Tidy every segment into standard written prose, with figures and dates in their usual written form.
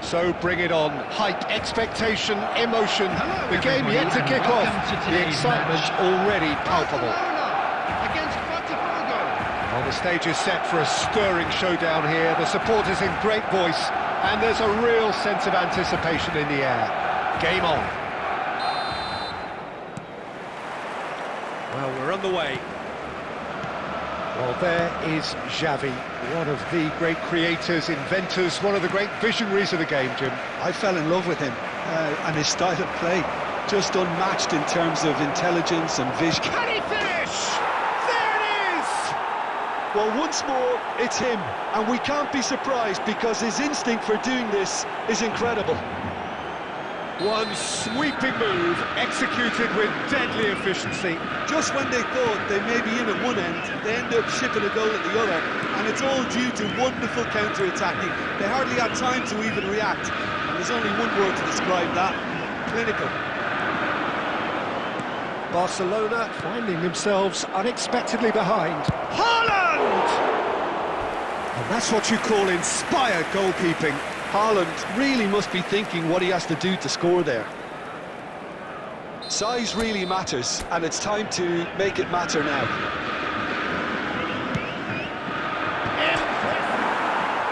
So bring it on. Hype, expectation, emotion. Hello, the game everybody, yet to and kick welcome off. to The today's excitement's match. already palpable. Barcelona against Botafogo. Well, the stage is set for a stirring showdown here. The supporters in great voice, and there's a real sense of anticipation in the air. Game on. Well, we're on the way. Well, there is Xavi, one of the great creators, inventors, one of the great visionaries of the game, Jim. I fell in love with him and his style of play, just unmatched in terms of intelligence and vision. Can he finish? There it is! Well, once more, it's him, and we can't be surprised because his instinct for doing this is incredible. One sweeping move, executed with deadly efficiency. Just when they thought they may be in at one end, they end up shipping a goal at the other, and it's all due to wonderful counter-attacking. They hardly had time to even react, and there's only one word to describe that: clinical. Barcelona finding themselves unexpectedly behind. Haaland! And that's what you call inspired goalkeeping. Haaland really must be thinking what he has to do to score there. Size really matters, and it's time to make it matter now.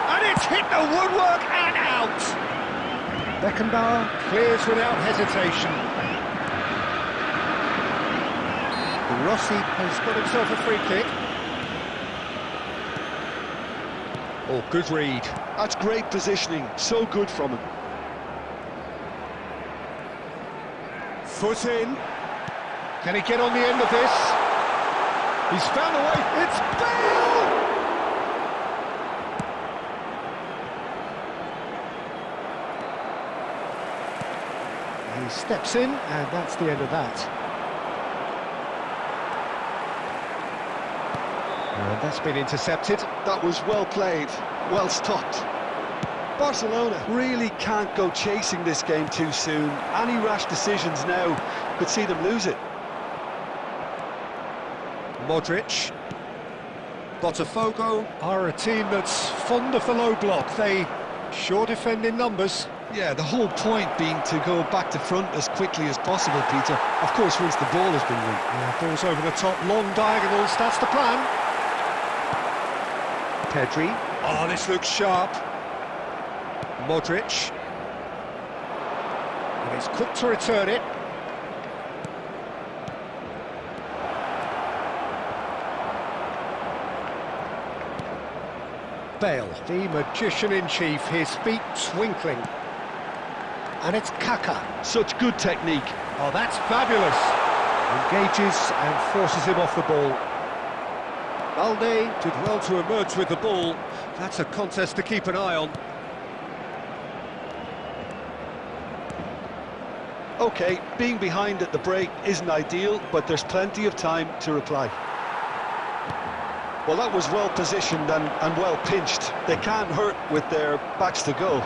And it's hit the woodwork and out! Beckenbauer clears without hesitation. Rossi has got himself a free kick. Oh, good read. That's great positioning, so good from him. Foot in. Can he get on the end of this? He's found a way. It's Bale! He steps in, and that's the end of that. And that's been intercepted. That was well played, well stopped. Barcelona really can't go chasing this game too soon. Any rash decisions now could see them lose it. Modric. Botafogo are a team that's fond of the low block. They sure defend in numbers. Yeah, the whole point being to go back to front as quickly as possible, Peter. Of course, once the ball has been won. Yeah, ball's over the top, long diagonals, that's the plan. Pedri. Oh, this looks sharp. Modric. And it's quick to return it. Bale, the magician-in-chief, his feet twinkling. And it's Kaka. Such good technique. Oh, that's fabulous. Engages and forces him off the ball. Balde did well to emerge with the ball. That's a contest to keep an eye on. OK, being behind at the break isn't ideal, but there's plenty of time to reply. Well, that was well positioned and well pinched. They can't hurt with their backs to goal.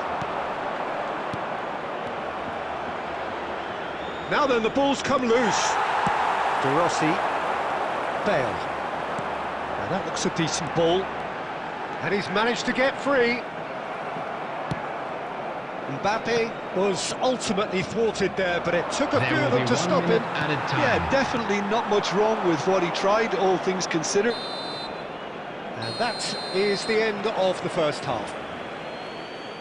Now then, the ball's come loose. De Rossi. Bale. Now that looks a decent ball. And he's managed to get free. Mbappe was ultimately thwarted there, but it took a few of them to stop him. Yeah, definitely not much wrong with what he tried, all things considered. And that is the end of the first half.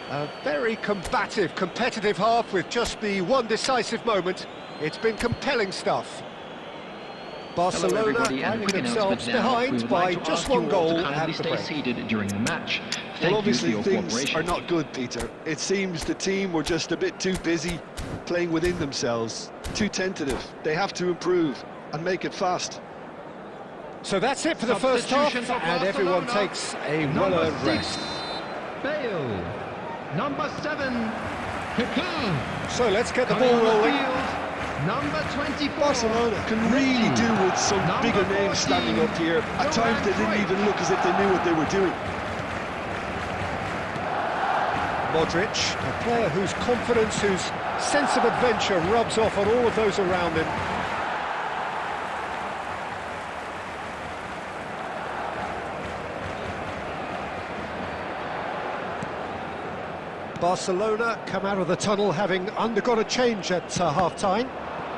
A very combative, competitive half with just the one decisive moment. It's been compelling stuff. Barcelona finding themselves behind by just one goal at the break. Seated during the match. Well, obviously things are not good, Peter. It seems the team were just a bit too busy playing within themselves, too tentative. They have to improve and make it fast. So that's it for the first half, and everyone takes a well-earned rest. Bale, number 7, Piquin. So let's get the ball rolling. Number 24. Barcelona can really do with some bigger names standing up here. At times they didn't even look as if they knew what they were doing. Modric, a player whose confidence, whose sense of adventure rubs off on all of those around him. Barcelona come out of the tunnel having undergone a change at half-time.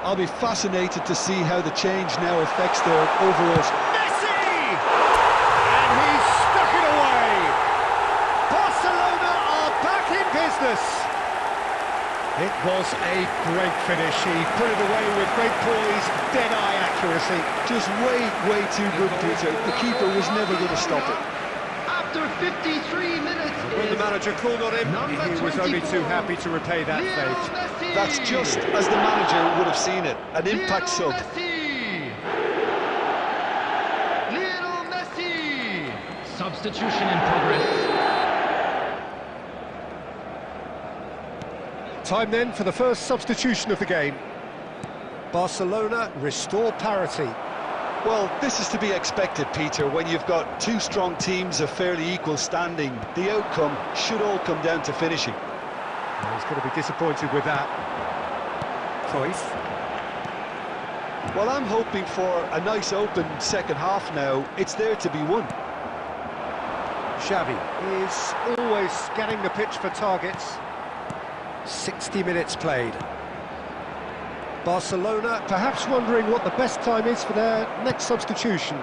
I'll be fascinated to see how the change now affects their overall... Messi! And he's stuck it away! Barcelona are back in business! It was a great finish. He put it away with great poise, dead-eye accuracy. Just way too good, Peter. The keeper was never going to stop it. After 53 minutes, When the manager called on him, he was only too happy to repay that fate. That's just as the manager would have seen it. An impact sub. Lionel Messi! Substitution in progress. Time then for the first substitution of the game. Barcelona restore parity. Well, this is to be expected, Peter. When you've got two strong teams of fairly equal standing, the outcome should all come down to finishing. He's going to be disappointed with that. Cruyff. Well, I'm hoping for a nice open second half now. It's there to be won. Xavi is always scanning the pitch for targets. 60 minutes played. Barcelona perhaps wondering what the best time is for their next substitution.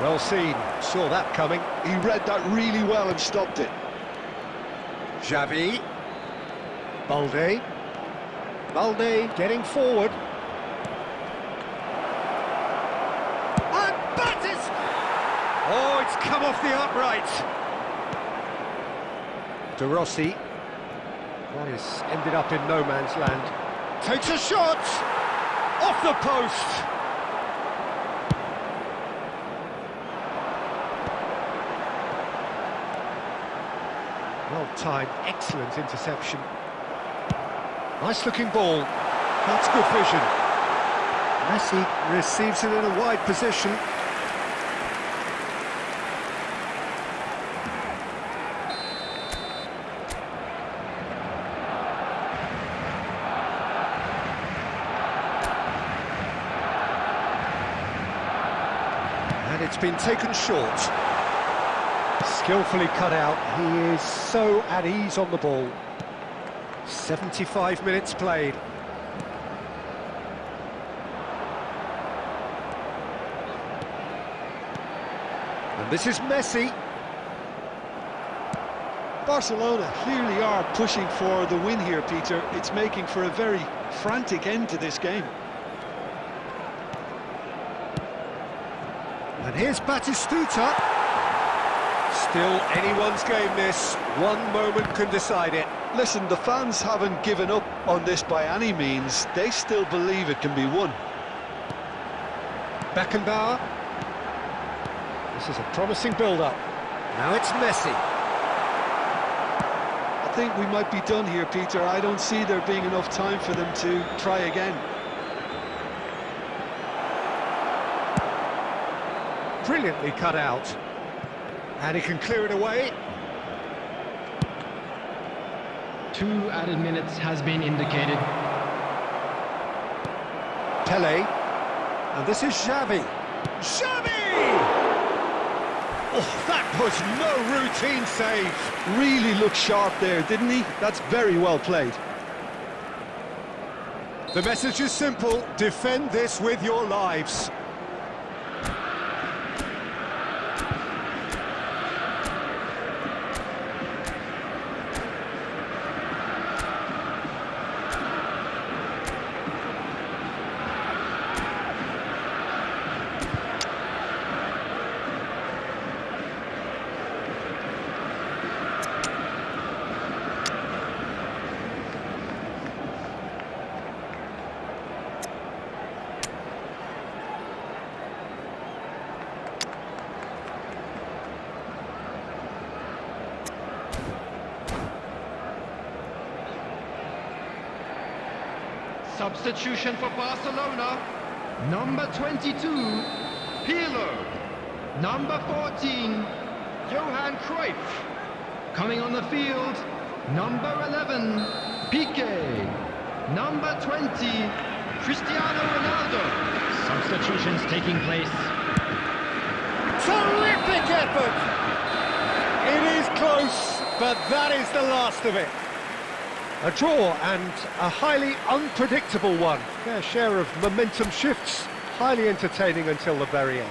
Well seen, saw that coming. He read that really well and stopped it. Xavi. Balde. Balde getting forward. And Batis! Oh, it's come off the upright. De Rossi. That is ended up in no man's land. Takes a shot! Off the post! Well timed, excellent interception. Nice looking ball. That's good vision. Messi receives it in a wide position. And it's been taken short. Skillfully cut out. He is so at ease on the ball. 75 minutes played. And this is Messi. Barcelona clearly are pushing for the win here, Peter. It's making for a very frantic end to this game. And here's Batistuta. Still anyone's game this. One moment can decide it. Listen, the fans haven't given up on this by any means. They still believe it can be won. Beckenbauer. This is a promising build-up. Now it's Messi. I think we might be done here, Peter. I don't see there being enough time for them to try again. Brilliantly cut out. And he can clear it away. 2 added minutes has been indicated. Pele. And this is Xavi. Xavi! Oh, that was no routine save. Really looked sharp there, didn't he? That's very well played. The message is simple. Defend this with your lives. Substitution for Barcelona. Number 22, Pirlo. Number 14, Johan Cruyff. Coming on the field, number 11, Piqué. Number 20, Cristiano Ronaldo. Substitutions taking place. Terrific effort! It is close, but that is the last of it. A draw and a highly unpredictable one. Fair share of momentum shifts, highly entertaining until the very end.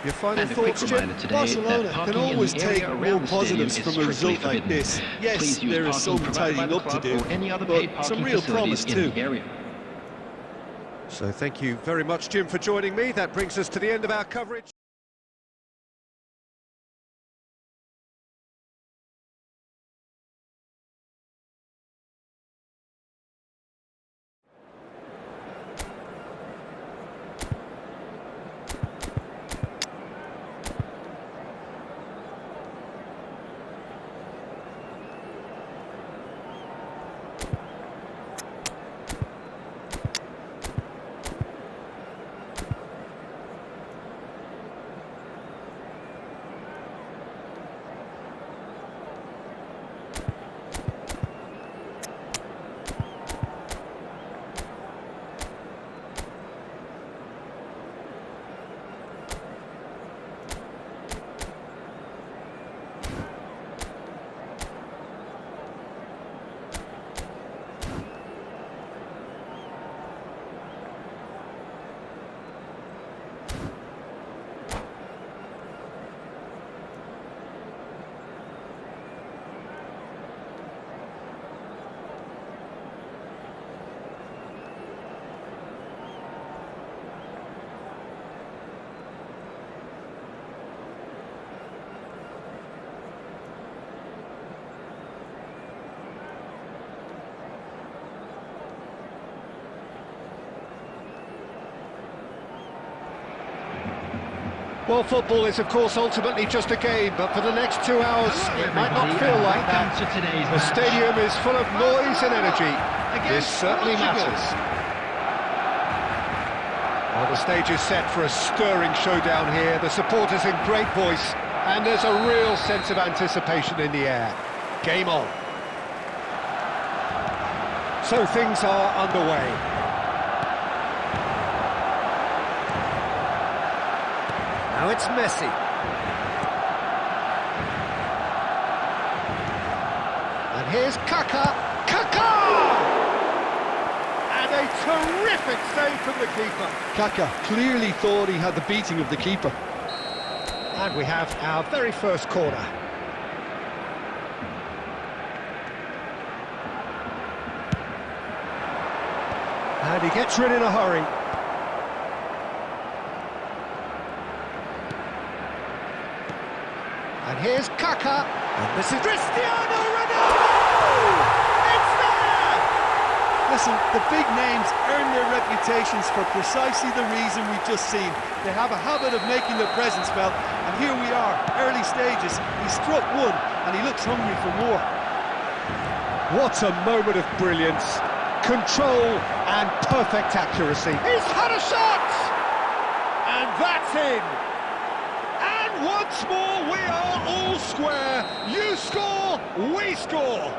Your final And a quick thoughts, Jim? reminder today Barcelona that can parking in always the take area more around the stadium positives is from a strictly result like forbidden. this. Yes, Please use there is parking some provided by tidying the up to club do, or any other paid but parking some real facilities promise in too. the area. So thank you very much, Jim, for joining me. That brings us to the end of our coverage. Well, football is, of course, ultimately just a game, but for the next 2 hours, Hello, it might not everybody, feel and like welcome that. to today's The match. stadium is full of noise and energy. This Against certainly Portugal. matters. Well, the stage is set for a stirring showdown here. The supporters in great voice, and there's a real sense of anticipation in the air. Game on. So things are underway. Now it's Messi. And here's Kaka. Kaka! And a terrific save from the keeper. Kaka clearly thought he had the beating of the keeper. And we have our very first corner. And he gets rid in a hurry. And here's Kaka, and this is Cristiano Ronaldo! It's there! Listen, the big names earn their reputations for precisely the reason we've just seen. They have a habit of making their presence felt, and here we are, early stages. He struck one, and he looks hungry for more. What a moment of brilliance, control and perfect accuracy. He's had a shot! And that's in! And once more we are all square. You score, we score.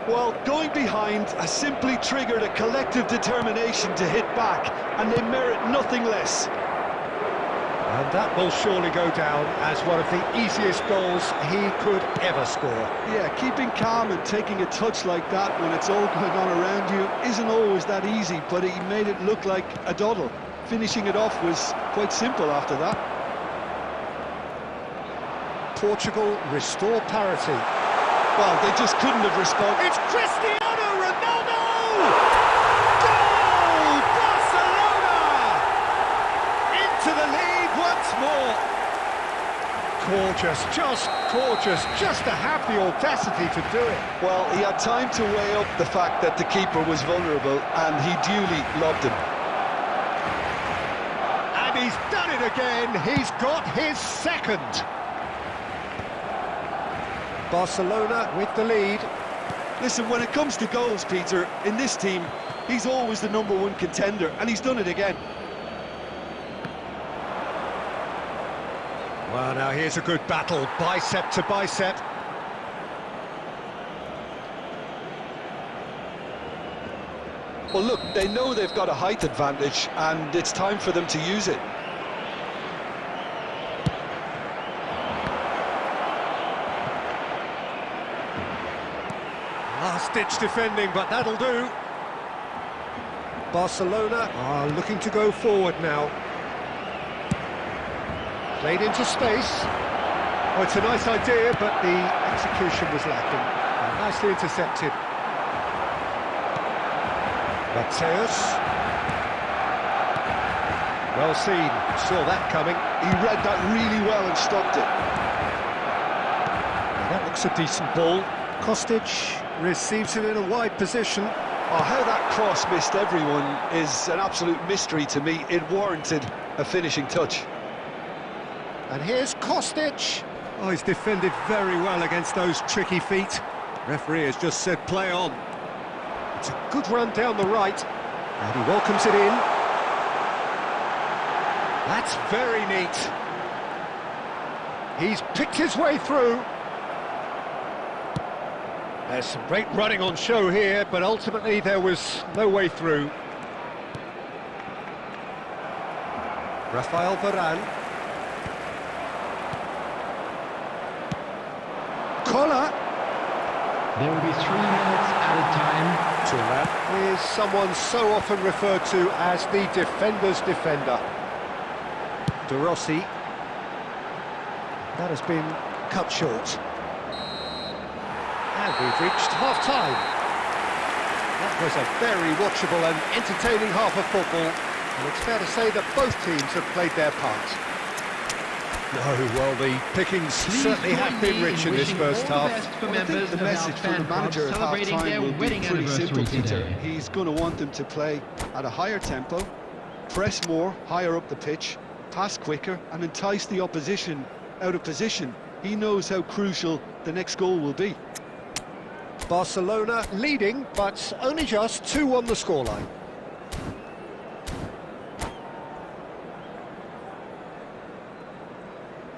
Well, going behind has simply triggered a collective determination to hit back, and they merit nothing less. And that will surely go down as one of the easiest goals he could ever score. Yeah, keeping calm and taking a touch like that when it's all going on around you isn't always that easy, but he made it look like a doddle. Finishing it off was quite simple after that. Portugal restore parity. Well, they just couldn't have responded. It's Cristiano Ronaldo! Goal! Barcelona! Into the lead once more. Gorgeous, just gorgeous, just to have the audacity to do it. Well, he had time to weigh up the fact that the keeper was vulnerable, and he duly lobbed him. And he's done it again. He's got his second. Barcelona with the lead. Listen, when it comes to goals, Peter, in this team, he's always the #1 contender, and he's done it again. Well, now here's a good battle, bicep to bicep. Well, look, they know they've got a height advantage, and it's time for them to use it. last-ditch defending, but that'll do. Barcelona are looking to go forward now. Played into space. Oh, it's a nice idea, but the execution was lacking. Nicely intercepted. Mateus. Well seen, saw that coming. He read that really well and stopped it. Well, that looks a decent ball. Kostic receives it in a wide position. Oh, how that cross missed everyone is an absolute mystery to me. It warranted a finishing touch. And here's Kostic. Oh, he's defended very well against those tricky feet. Referee has just said play on. It's a good run down the right, and he welcomes it in. That's very neat. He's picked his way through. There's some great running on show here, but ultimately there was no way through. Rafael Varane. Collar. There will be 3 minutes added time. Turan is someone so often referred to as the defender's defender. De Rossi. That has been cut short. And we've reached half-time. That was a very watchable and entertaining half of football, and it's fair to say that both teams have played their part. No, well, the pickings certainly have been rich in this first half. I think the message from the manager at half-time will be pretty simple, Peter. He's going to want them to play at a higher tempo, press more, higher up the pitch, pass quicker, and entice the opposition out of position. He knows how crucial the next goal will be. Barcelona leading, but only just 2 on the scoreline.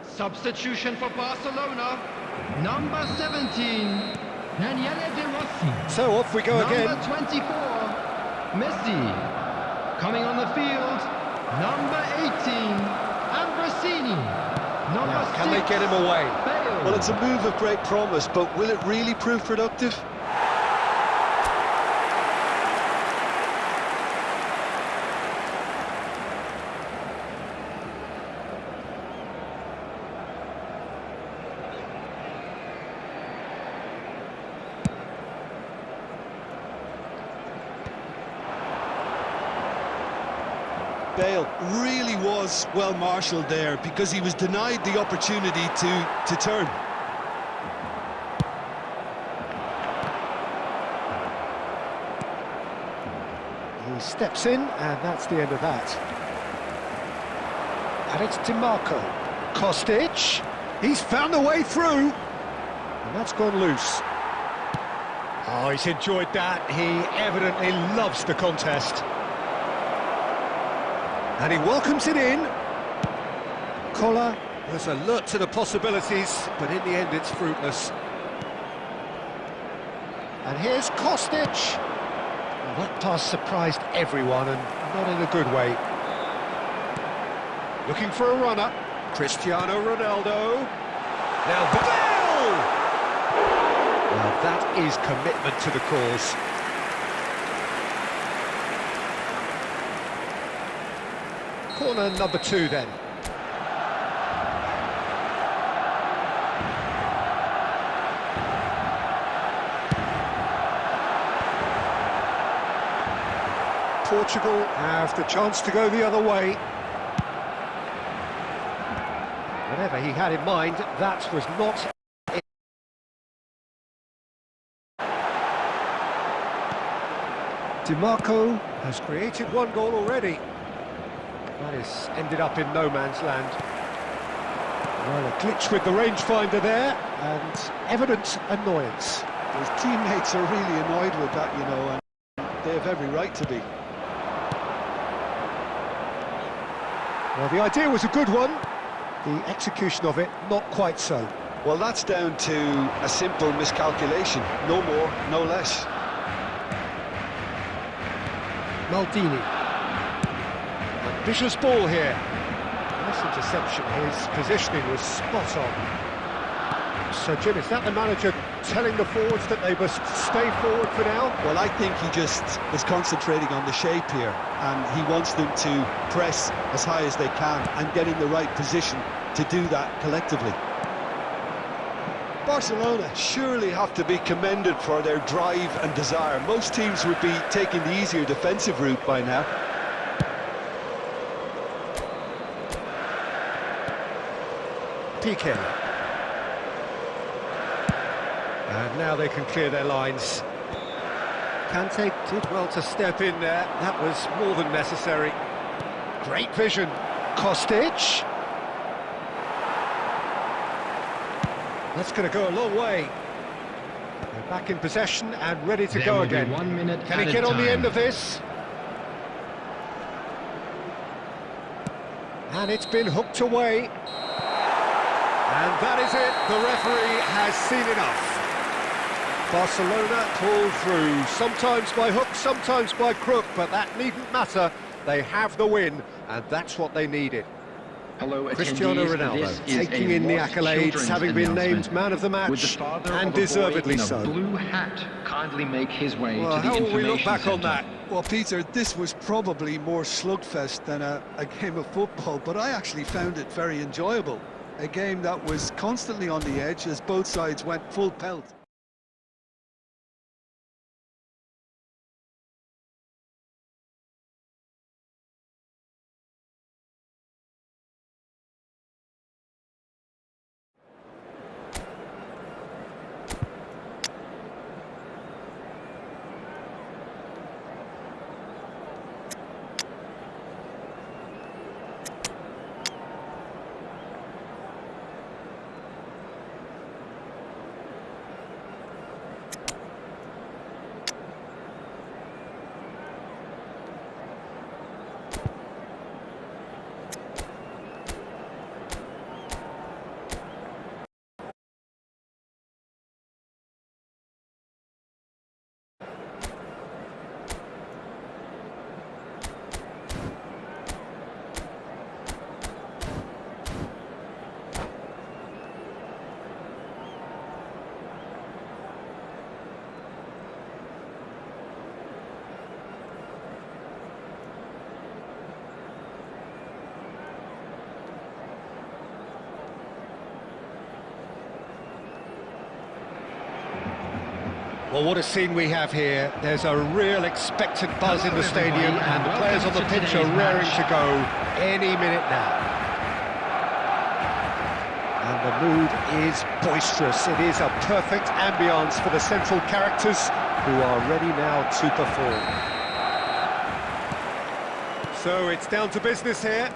Substitution for Barcelona. Number 17, Daniele De Rossi. So off we go again. Number 24, Messi. Coming on the field, number 18, Ambrosini. Number Now, 6, can they get him away? Bale. Well, it's a move of great promise, but will it really prove productive? Bale really was well marshalled there because he was denied the opportunity to turn. He steps in, and that's the end of that. And it's DiMarco. Kostic. He's found a way through. And that's gone loose. Oh, he's enjoyed that. He evidently loves the contest. And he welcomes it in. Collar was alert to the possibilities, but in the end it's fruitless. And here's Kostic. Well, that pass surprised everyone, and not in a good way. Looking for a runner. Cristiano Ronaldo. Now Bale! Well, that is commitment to the cause. Corner number 2 then. Portugal have the chance to go the other way. Whatever he had in mind, that was not it. DiMarco has created 1 goal already. That has ended up in no man's land. Well, a glitch with the rangefinder there, and evident annoyance. His teammates are really annoyed with that, you know, and they have every right to be. Well, the idea was a good one. The execution of it, not quite so. Well, that's down to a simple miscalculation. No more, no less. Maldini. Ambitious ball here. Nice interception. His positioning was spot on. So, Jim, is that the manager telling the forwards that they must stay forward for now? Well, I think he just is concentrating on the shape here, and he wants them to press as high as they can and get in the right position to do that collectively. Barcelona surely have to be commended for their drive and desire. Most teams would be taking the easier defensive route by now. PK. And now they can clear their lines. Kante did well to step in there. That was more than necessary. Great vision. Kostic. That's going to go a long way. They're back in possession and ready to go again. 1 minute Can he get on the end of this? And it's been hooked away. And that is it. The referee has seen enough. Barcelona pull through, sometimes by hook, sometimes by crook, but that needn't matter. They have the win, and that's what they needed. Hello, Cristiano Ronaldo taking in the accolades, having been named man of the match, and deservedly so. Blue hat kindly make his way Well, to the how will we look information back on centre. that? Well, Peter, this was probably more slugfest than a game of football, but I actually found it very enjoyable. A game that was constantly on the edge as both sides went full pelt. Well, what a scene we have here. There's a real expectant buzz in the stadium, and the players on the pitch are raring to go any minute now. And the mood is boisterous. It is a perfect ambience for the central characters who are ready now to perform. So it's down to business here.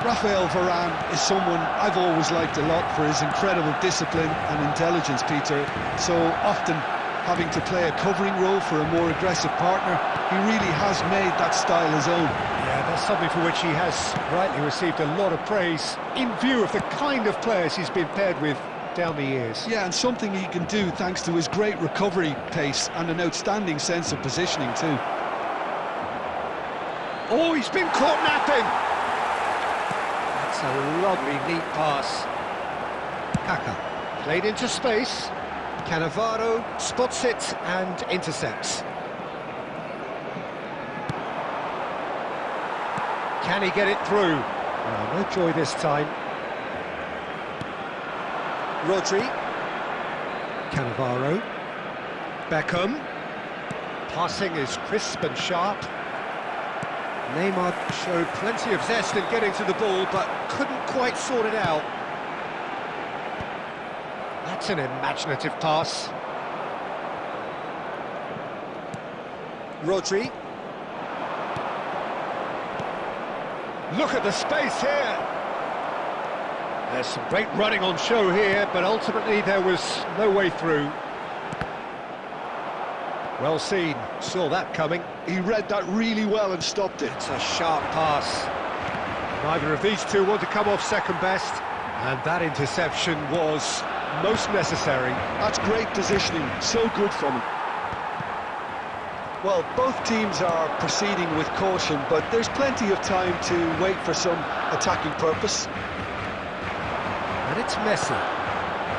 Rafael Varane is someone I've always liked a lot for his incredible discipline and intelligence, Peter. So often having to play a covering role for a more aggressive partner, he really has made that style his own. Yeah, that's something for which he has rightly received a lot of praise in view of the kind of players he's been paired with down the years. Yeah, and something he can do thanks to his great recovery pace and an outstanding sense of positioning too. Oh, he's been caught napping! That's a lovely, neat pass. Kaka, played into space. Cannavaro spots it and intercepts. Can he get it through? Oh, no joy this time. Rodri. Cannavaro. Beckham. Passing is crisp and sharp. Neymar showed plenty of zest in getting to the ball, but couldn't quite sort it out. That's an imaginative pass. Rodri. Look at the space here. There's some great running on show here, but ultimately there was no way through. Well seen, saw that coming. He read that really well and stopped it. It's a sharp pass. Neither of these two want to come off second best, and that interception was most necessary. That's great positioning, so good from him. Well, both teams are proceeding with caution, but there's plenty of time to wait for some attacking purpose. And it's Messi.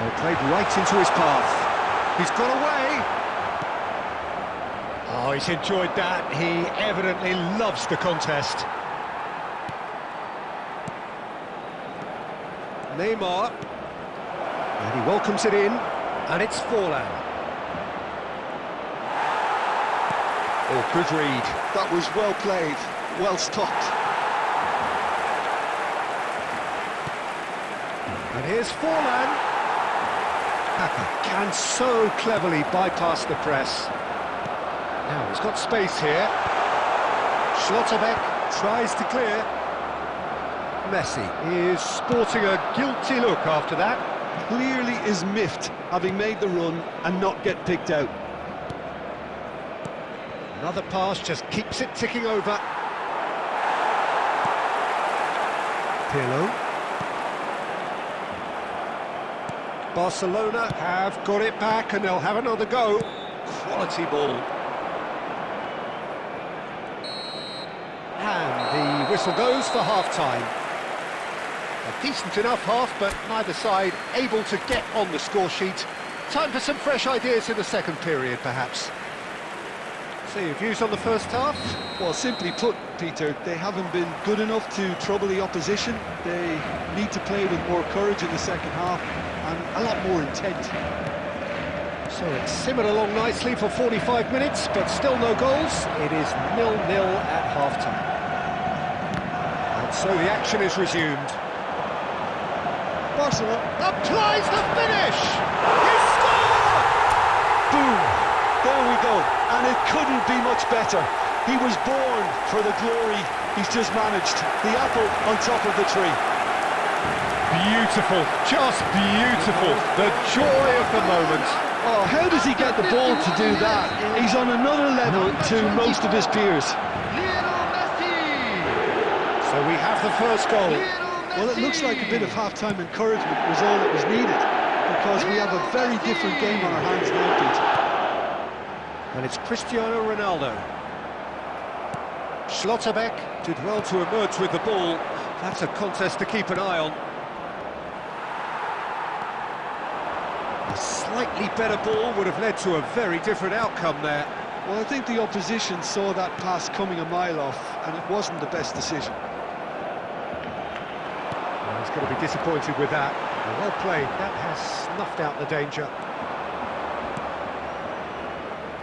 Oh, played right into his path. He's got away. Oh, he's enjoyed that. He evidently loves the contest. Neymar. And he welcomes it in. And it's Forlan. Oh, good read. That was well played, well stopped. And here's Forlan. Papa can so cleverly bypass the press. Now he's got space here. Schlotterbeck tries to clear. Messi is sporting a guilty look after that. Clearly is miffed, having made the run and not get picked out. Another pass just keeps it ticking over. Pirlo. Barcelona have got it back and they'll have another go. Quality ball. And the whistle goes for half-time. A decent enough half, but neither side able to get on the score sheet. Time for some fresh ideas in the second period, perhaps. So your views on the first half? Well, simply put, Peter, they haven't been good enough to trouble the opposition. They need to play with more courage in the second half and a lot more intent. So it's simmered along nicely for 45 minutes, but still no goals. It is 0-0 at half-time. And so the action is resumed. Barcelona Applies the finish! He scored! boom! There we go, and it couldn't be much better. He was born for the glory he's just managed. The apple on top of the tree. Beautiful, just beautiful. The joy of the moment. Oh, how does he get the ball to do that? He's on another level to most of his peers. Lionel Messi! So we have the first goal. Well, it looks like a bit of half-time encouragement was all that was needed, because we have a very different game on our hands now, Peter. And it's Cristiano Ronaldo. Schlotterbeck did well to emerge with the ball. That's a contest to keep an eye on. A slightly better ball would have led to a very different outcome there. Well, I think the opposition saw that pass coming a mile off, and it wasn't the best decision. Well, he's going to be disappointed with that. Well played, that has snuffed out the danger.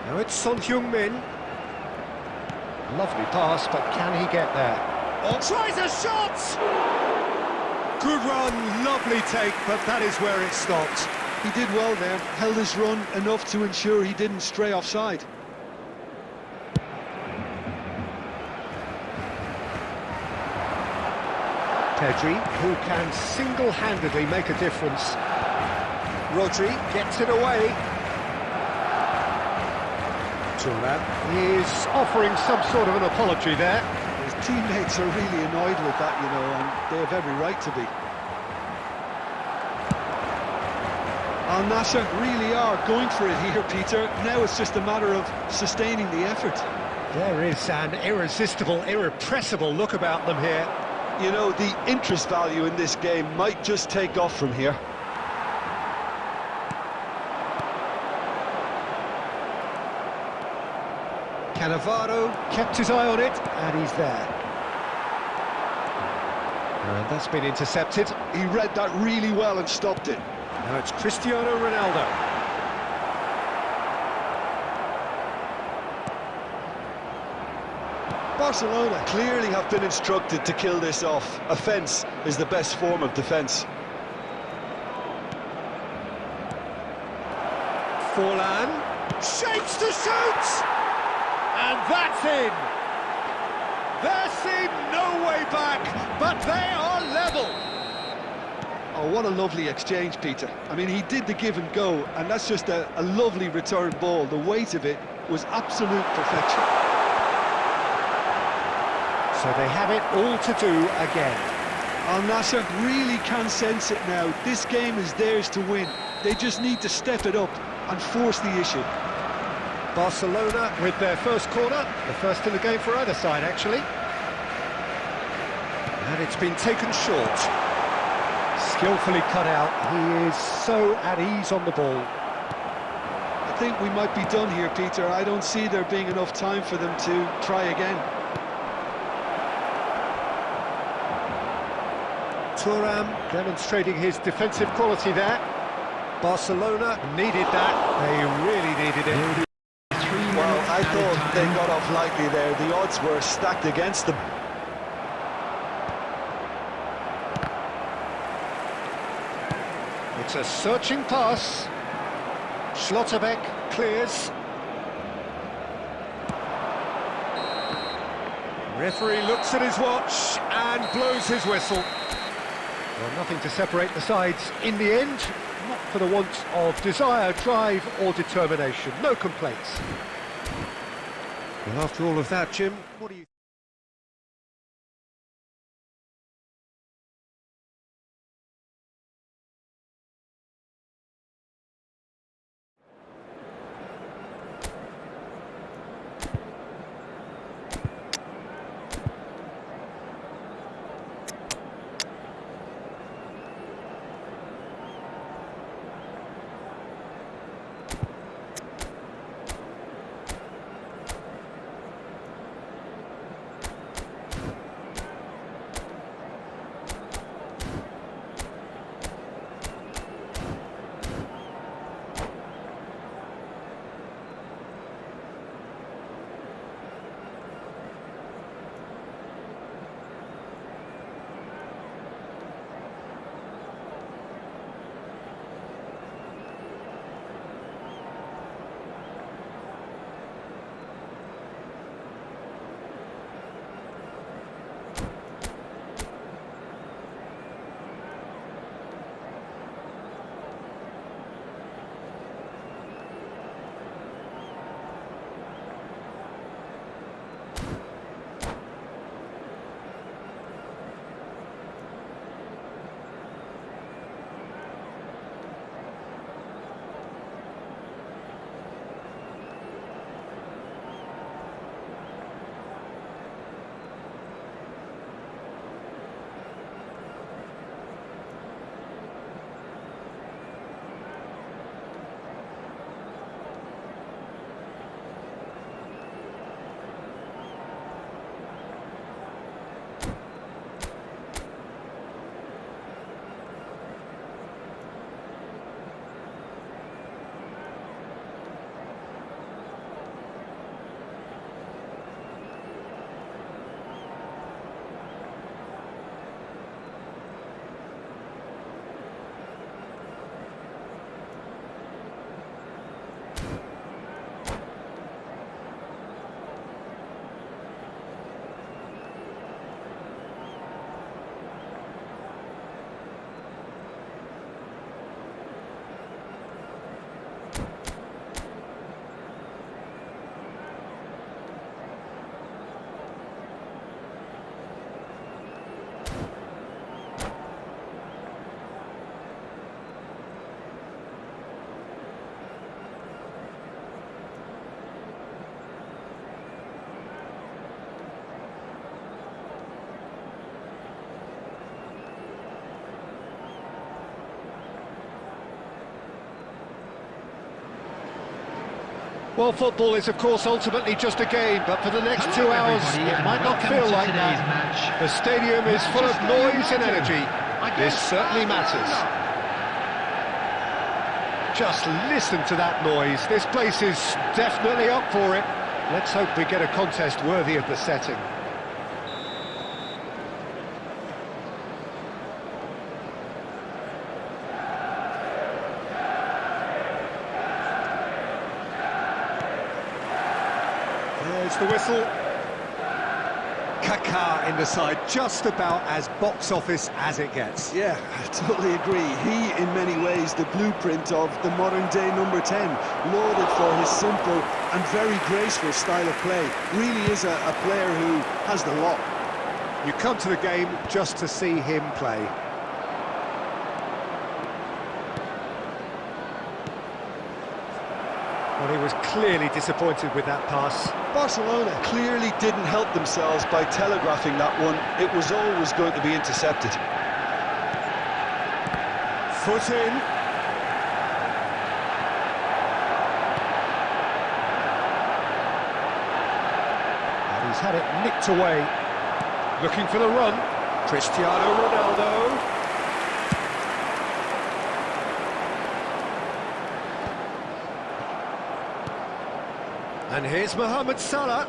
Now it's Son Heung-min. Lovely pass, but can he get there? Oh, tries a shot! Good run, lovely take, but that is where it stopped. He did well there, held his run enough to ensure he didn't stray offside. Pedri, who can single-handedly make a difference. Rodri gets it away. Thuram is offering some sort of an apology there. His teammates are really annoyed with that, you know, and they have every right to be. Al Nassr really are going for it here, Peter. Now it's just a matter of sustaining the effort. There is an irresistible, irrepressible look about them here. You know, the interest value in this game might just take off from here. Cannavaro kept his eye on it, and he's there. And that's been intercepted. He read that really well and stopped it. Now it's Cristiano Ronaldo. Barcelona clearly have been instructed to kill this off. Offence is the best form of defence. Forlan shapes to shoot! And that's in! There seemed no way back, but they are level! Oh, what a lovely exchange, Peter. I mean, he did the give and go, and that's just a lovely return ball. The weight of it was absolute perfection. So they have it all to do again. Al Nassr really can sense it now. This game is theirs to win. They just need to step it up and force the issue. Barcelona with their first corner, the first in the game for either side, actually. And it's been taken short. Skillfully cut out. He is so at ease on the ball. I think we might be done here, Peter. I don't see there being enough time for them to try again. Thuram demonstrating his defensive quality there. Barcelona needed that. They really needed it. Well, I thought they got off lightly there. The odds were stacked against them. It's a searching pass. Schlotterbeck clears. Referee looks at his watch and blows his whistle. Well, nothing to separate the sides in the end, not for the want of desire, drive or determination. No complaints. Well, after all of that, Jim, what do you... Well, football is, of course, ultimately just a game, but for the next 2 hours, it might not feel like that. The stadium is full of noise and energy. This certainly matters. Just listen to that noise. This place is definitely up for it. Let's hope we get a contest worthy of the setting. There's the whistle. Kaká in the side, just about as box office as it gets. Yeah, I totally agree. He, in many ways, the blueprint of the modern-day number 10, lauded for his simple and very graceful style of play. Really is a player who has the lot. You come to the game just to see him play. Well, he was clearly disappointed with that pass. Barcelona clearly didn't help themselves by telegraphing that one. It was always going to be intercepted. Foot in. And he's had it nicked away. Looking for the run. Cristiano Ronaldo. And here's Mohamed Salah.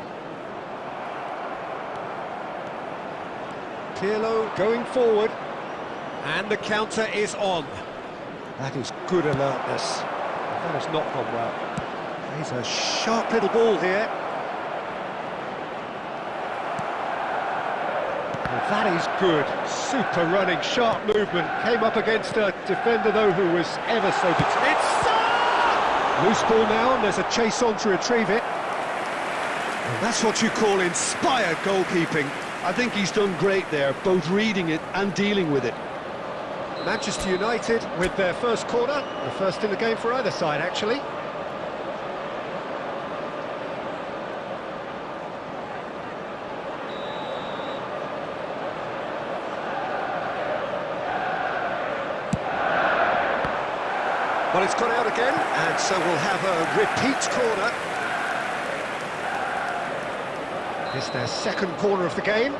Pirlo going forward. And the counter is on. That is good alertness. That has not gone well. He's a sharp little ball here. And that is good. Super running, sharp movement. Came up against a defender, though, who was ever so determined. It's Salah! Loose ball now, and there's a chase on to retrieve it. And that's what you call inspired goalkeeping. I think he's done great there, both reading it and dealing with it. Manchester United with their first corner, the first in the game for either side, actually. Well, it's gone out again, and so we'll have a repeat corner. It's their second corner of the game.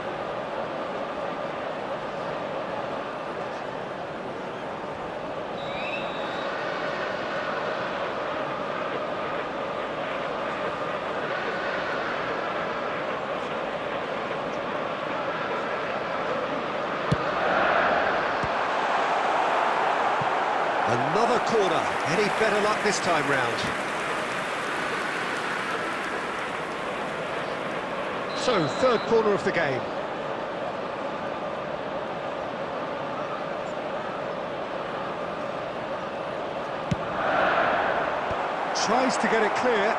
Another corner. Any better luck this time round? So, third corner of the game. Tries to get it clear.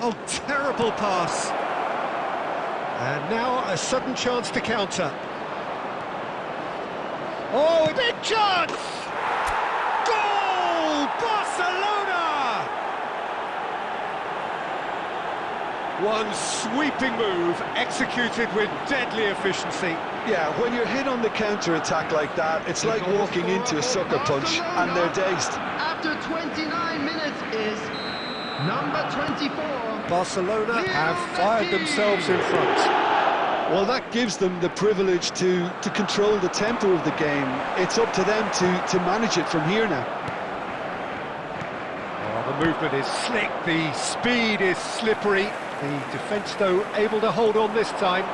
Oh, terrible pass. And now a sudden chance to counter. Oh, a big chance! Goal! Barcelona! One sweeping move, executed with deadly efficiency. Yeah, when you're hit on the counter-attack like that, it's like walking into a sucker punch and they're dazed. After 29 minutes is number 24. Barcelona have fired themselves in front. Well, that gives them the privilege to control the tempo of the game. It's up to them to manage it from here now. Oh, the movement is slick, the speed is slippery. The defence, though, able to hold on this time.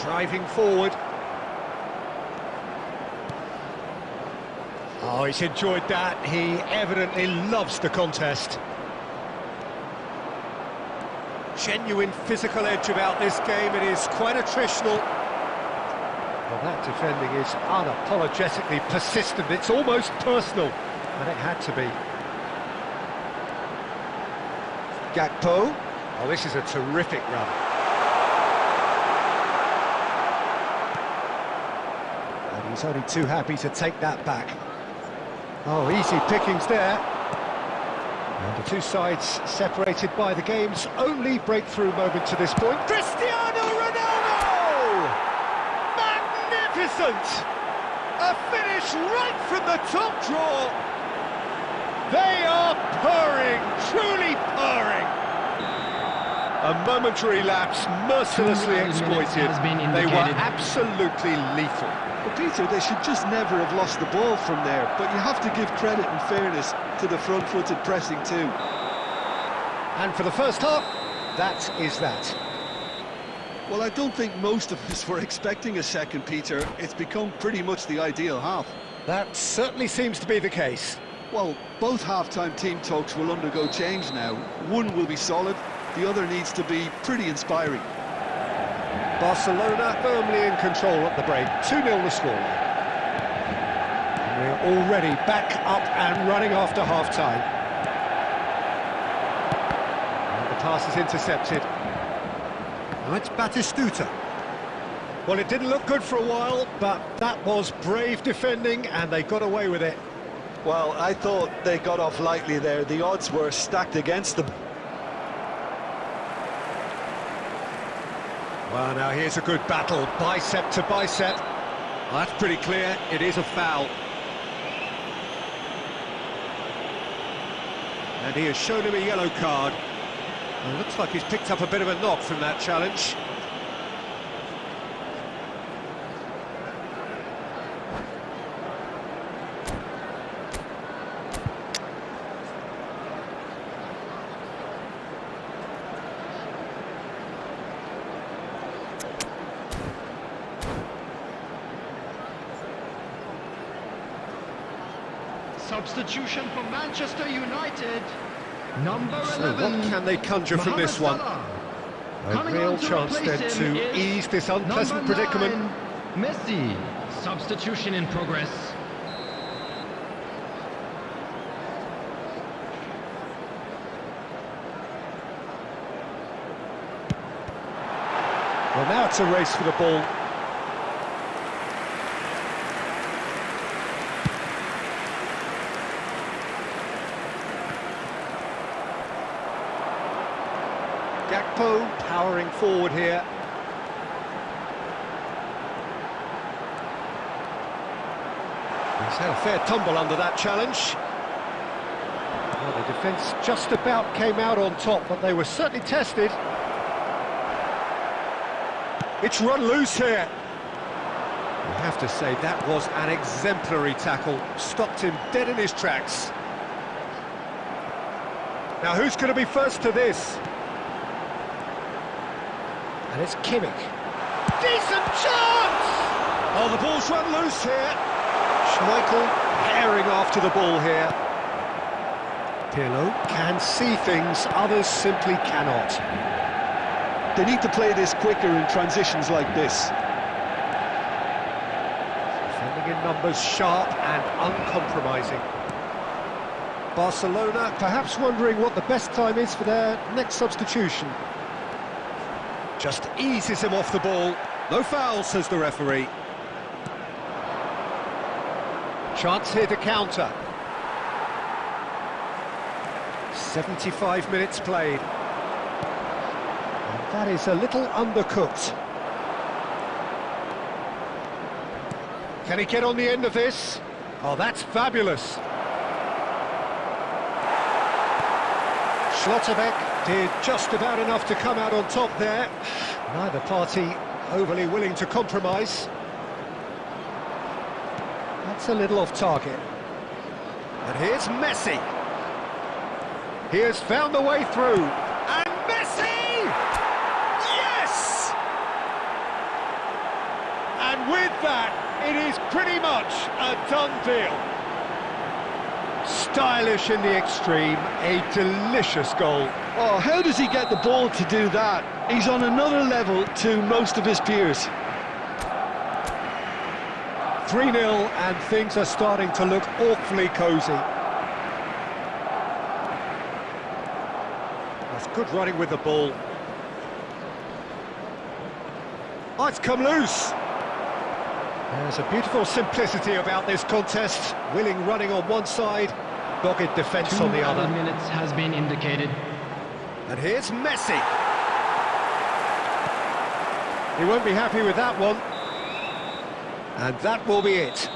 Driving forward. Oh, he's enjoyed that. He evidently loves the contest. Genuine physical edge about this game. It is quite attritional. Well, that defending is unapologetically persistent. It's almost personal, and it had to be. Gakpo. Oh, this is a terrific run. And he's only too happy to take that back. Oh, easy pickings there. And the two sides separated by the game's only breakthrough moment to this point. Cristiano Ronaldo! Magnificent! A finish right from the top draw. They are purring, truly purring. A momentary lapse, mercilessly exploited. They were absolutely lethal. But Peter, they should just never have lost the ball from there, but you have to give credit and fairness to the front-footed pressing too. And for the first half, that is that. Well, I don't think most of us were expecting a second, Peter. It's become pretty much the ideal half. That certainly seems to be the case. Well, both half-time team talks will undergo change now. One will be solid, the other needs to be pretty inspiring. Barcelona firmly in control at the break, 2-0 the scoreline. We're already back up and running after half-time. And the pass is intercepted. Now it's Batistuta. Well, it didn't look good for a while, but that was brave defending, and they got away with it. Well, I thought they got off lightly there. The odds were stacked against them. Well, now here's a good battle, bicep to bicep. Well, that's pretty clear, it is a foul. And he has shown him a yellow card. Well, looks like he's picked up a bit of a knock from that challenge. Substitution for Manchester United. Number 11. So what can they conjure from this one? A real chance then to ease this unpleasant predicament. Messi. Substitution in progress. Well, now it's a race for the ball. Gakpo powering forward here. He's had a fair tumble under that challenge. Well, the defence just about came out on top, but they were certainly tested. It's run loose here. You have to say that was an exemplary tackle. Stopped him dead in his tracks. Now who's going to be first to this? And it's Kimmich. Decent chance! Oh, the ball's run loose here. Schmeichel herring after the ball here. Pirlo can see things, others simply cannot. They need to play this quicker in transitions like this. Defending in numbers, sharp and uncompromising. Barcelona perhaps wondering what the best time is for their next substitution. Just eases him off the ball. No foul, says the referee. Chance here to counter. 75 minutes played. And that is a little undercooked. Can he get on the end of this? Oh, that's fabulous. Schlotterbeck did just about enough to come out on top there. Neither party overly willing to compromise. That's a little off target. And here's Messi. He has found the way through. And Messi! Yes! And with that, it is pretty much a done deal. Stylish in the extreme, a delicious goal. Oh, how does he get the ball to do that? He's on another level to most of his peers. 3-0 and things are starting to look awfully cosy. That's good running with the ball. Oh, it's come loose. There's a beautiful simplicity about this contest. Willing running on one side, dogged defence on the other. 2 minutes has been indicated. And here's Messi. He won't be happy with that one. And that will be it.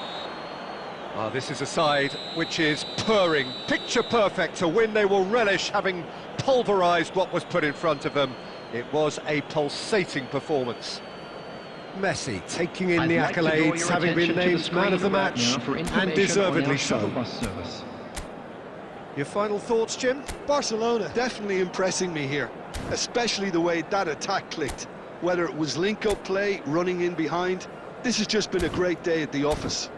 Well, this is a side which is purring, picture perfect to win. They will relish having pulverised what was put in front of them. It was a pulsating performance. Messi taking in the accolades, having been named man of the match, and deservedly so. Your final thoughts, Jim? Barcelona definitely impressing me here, especially the way that attack clicked. Whether it was link-up play, running in behind, this has just been a great day at the office.